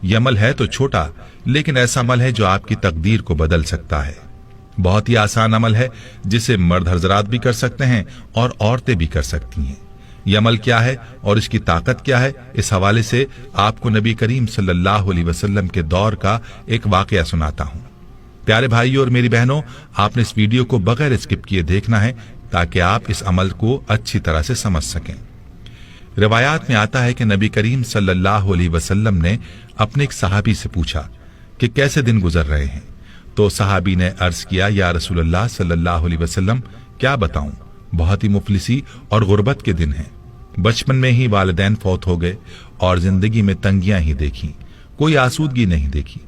یہ عمل ہے تو چھوٹا، لیکن ایسا عمل ہے جو آپ کی تقدیر کو بدل سکتا ہے۔ بہت ہی آسان عمل ہے جسے مرد حضرات بھی کر سکتے ہیں اور عورتیں بھی کر سکتی ہیں۔ یہ عمل کیا ہے اور اس کی طاقت کیا ہے، اس حوالے سے آپ کو نبی کریم صلی اللہ علیہ وسلم کے دور کا ایک واقعہ سناتا ہوں۔ پیارے بھائیوں اور میری بہنوں، آپ نے اس ویڈیو کو بغیر اسکپ کیے دیکھنا ہے تاکہ آپ اس عمل کو اچھی طرح سے سمجھ سکیں۔ روایات میں آتا ہے کہ نبی کریم صلی اللہ علیہ وسلم نے اپنے ایک صحابی سے پوچھا کہ کیسے دن گزر رہے ہیں، تو صحابی نے عرض کیا، یا رسول اللہ صلی اللہ علیہ وسلم کیا بتاؤں، بہت ہی مفلسی اور غربت کے دن ہیں۔ بچپن میں ہی والدین فوت ہو گئے اور زندگی میں تنگیاں ہی دیکھی، کوئی آسودگی نہیں دیکھی۔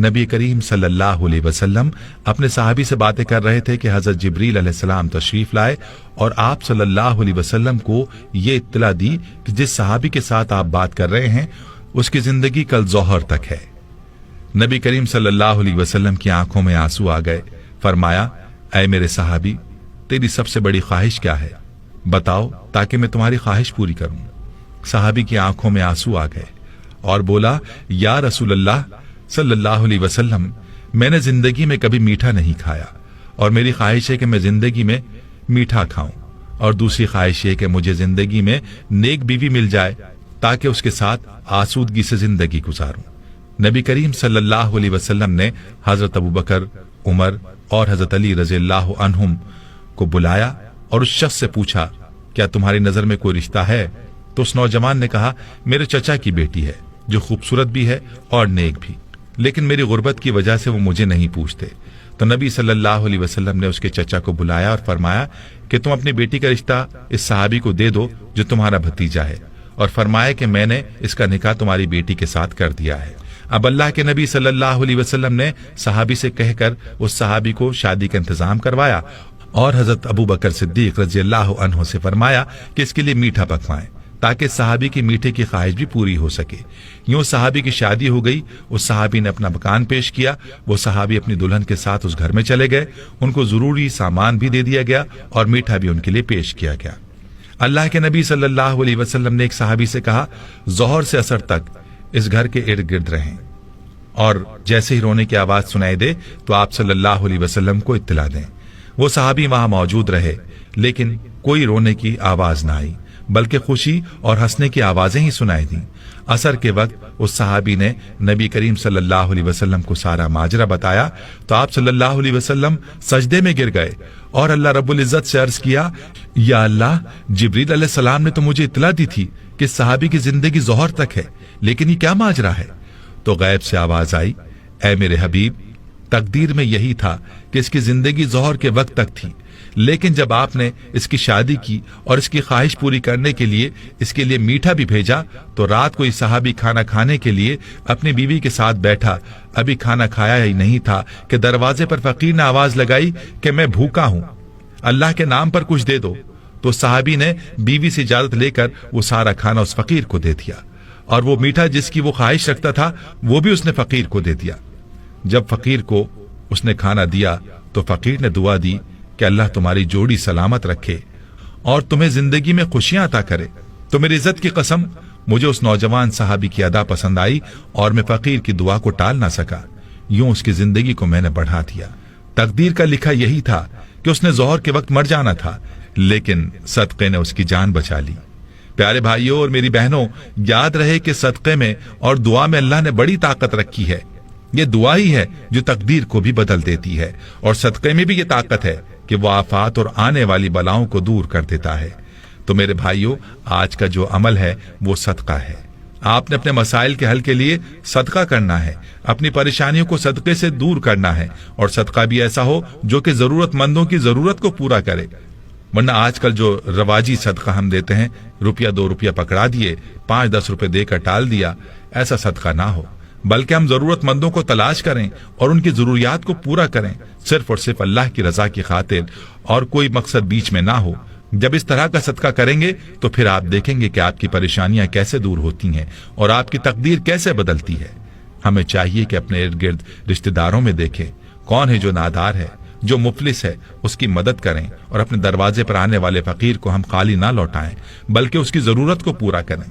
نبی کریم صلی اللہ علیہ وسلم اپنے صحابی سے باتیں کر رہے تھے کہ حضرت جبریل علیہ السلام تشریف لائے اور آپ صلی اللہ علیہ وسلم کو یہ اطلاع دی کہ جس صحابی کے ساتھ آپ بات کر رہے ہیں اس کی زندگی کل ظہر تک ہے۔ نبی کریم صلی اللہ علیہ وسلم کی آنکھوں میں آنسو آ گئے۔ فرمایا، اے میرے صحابی، تیری سب سے بڑی خواہش کیا ہے؟ بتاؤ تاکہ میں تمہاری خواہش پوری کروں۔ صحابی کی آنکھوں میں آنسو آ گئے اور بولا، یا رسول اللہ صلی اللہ علیہ وسلم، میں نے زندگی میں کبھی میٹھا نہیں کھایا اور میری خواہش ہے کہ میں زندگی میں میٹھا کھاؤں، اور دوسری خواہش یہ کہ مجھے زندگی میں نیک بیوی مل جائے تاکہ اس کے ساتھ آسودگی سے زندگی گزاروں۔ نبی کریم صلی اللہ علیہ وسلم نے حضرت ابوبکر، عمر اور حضرت علی رضی اللہ عنہم کو بلایا اور اس شخص سے پوچھا، کیا تمہاری نظر میں کوئی رشتہ ہے؟ تو اس نوجوان نے کہا، میرے چچا کی بیٹی ہے جو خوبصورت بھی ہے اور نیک بھی، لیکن میری غربت کی وجہ سے وہ مجھے نہیں پوچھتے۔ تو نبی صلی اللہ علیہ وسلم نے اس کے چچا کو بلایا اور فرمایا کہ تم اپنی بیٹی کا رشتہ اس صحابی کو دے دو جو تمہارا بھتیجا ہے، اور فرمایا کہ میں نے اس کا نکاح تمہاری بیٹی کے ساتھ کر دیا ہے۔ اب اللہ کے نبی صلی اللہ علیہ وسلم نے صحابی سے کہہ کر اس صحابی کو شادی کا انتظام کروایا اور حضرت ابوبکر صدیق رضی اللہ عنہ سے فرمایا کہ اس کے لیے میٹھا پکوائیں تاکہ صحابی کی میٹھے کی خواہش بھی پوری ہو سکے۔ یوں صحابی کی شادی ہو گئی۔ اس صحابی نے اپنا مکان پیش کیا، وہ صحابی اپنی دلہن کے ساتھ اس گھر میں چلے گئے، ان کو ضروری سامان بھی دے دیا گیا اور میٹھا بھی ان کے لیے پیش کیا گیا۔ اللہ کے نبی صلی اللہ علیہ وسلم نے ایک صحابی سے کہا، ظہر سے عصر تک اس گھر کے ارد گرد رہیں، اور جیسے ہی رونے کی آواز سنائی دے تو آپ صلی اللہ علیہ وسلم کو اطلاع دیں۔ وہ صحابی وہاں موجود رہے، لیکن کوئی رونے کی آواز نہ آئی، بلکہ خوشی اور ہنسنے کی آوازیں ہی سنائی دیں۔ عصر کے وقت اس صحابی نے نبی کریم صلی اللہ علیہ وسلم کو سارا ماجرا بتایا تو آپ صلی اللہ علیہ وسلم سجدے میں گر گئے اور اللہ رب العزت سے عرض کیا، یا اللہ، جبریل علیہ السلام نے تو مجھے اطلاع دی تھی کہ صحابی کی زندگی ظہر تک ہے، لیکن یہ کیا ماجرا ہے؟ تو غیب سے آواز آئی، اے میرے حبیب، تقدیر میں یہی تھا کہ اس کی زندگی ظہر کے وقت تک تھی، لیکن جب آپ نے اس کی شادی کی اور اس کی خواہش پوری کرنے کے لیے اس کے لیے میٹھا بھی بھیجا تو رات کو یہ صحابی کھانا کھانے کے لیے اپنی بیوی کے ساتھ بیٹھا، ابھی کھانا کھایا ہی نہیں تھا کہ دروازے پر فقیر نے آواز لگائی کہ میں بھوکا ہوں، اللہ کے نام پر کچھ دے دو۔ تو صحابی نے بیوی سے اجازت لے کر وہ سارا کھانا اس فقیر کو دے دیا، اور وہ میٹھا جس کی وہ خواہش رکھتا تھا وہ بھی اس نے فقیر کو دے دیا۔ جب فقیر کو اس نے کھانا دیا تو فقیر نے دعا دی کہ اللہ تمہاری جوڑی سلامت رکھے اور تمہیں زندگی میں خوشیاں عطا کرے۔ تو میری عزت کی قسم، مجھے اس نوجوان صحابی کی ادا پسند آئی اور میں فقیر کی دعا کو ٹال نہ سکا، یوں اس کی زندگی کو میں نے بڑھا دیا۔ تقدیر کا لکھا یہی تھا کہ اس نے ظہر کے وقت مر جانا تھا، لیکن صدقے نے اس کی جان بچا لی۔ پیارے بھائیوں اور میری بہنوں، یاد رہے کہ صدقے میں اور دعا میں اللہ نے بڑی طاقت رکھی ہے۔ یہ دعا ہی ہے جو تقدیر کو بھی بدل دیتی ہے، اور صدقے میں بھی یہ طاقت ہے کہ وہ آفات اور آنے والی بلاؤں کو دور کر دیتا ہے۔ تو میرے بھائیوں، آج کا جو عمل ہے وہ صدقہ ہے۔ آپ نے اپنے مسائل کے حل کے لیے صدقہ کرنا ہے، اپنی پریشانیوں کو صدقے سے دور کرنا ہے، اور صدقہ بھی ایسا ہو جو کہ ضرورت مندوں کی ضرورت کو پورا کرے۔ ورنہ آج کل جو رواجی صدقہ ہم دیتے ہیں، روپیہ 2 روپیہ پکڑا دیے، 5-10 روپے دے کر ٹال دیا، ایسا صدقہ نہ ہو، بلکہ ہم ضرورت مندوں کو تلاش کریں اور ان کی ضروریات کو پورا کریں، صرف اور صرف اللہ کی رضا کی خاطر، اور کوئی مقصد بیچ میں نہ ہو۔ جب اس طرح کا صدقہ کریں گے تو پھر آپ دیکھیں گے کہ آپ کی پریشانیاں کیسے دور ہوتی ہیں اور آپ کی تقدیر کیسے بدلتی ہے۔ ہمیں چاہیے کہ اپنے ارد گرد رشتہ داروں میں دیکھیں کون ہے جو نادار ہے، جو مفلس ہے، اس کی مدد کریں، اور اپنے دروازے پر آنے والے فقیر کو ہم خالی نہ لوٹائیں بلکہ اس کی ضرورت کو پورا کریں۔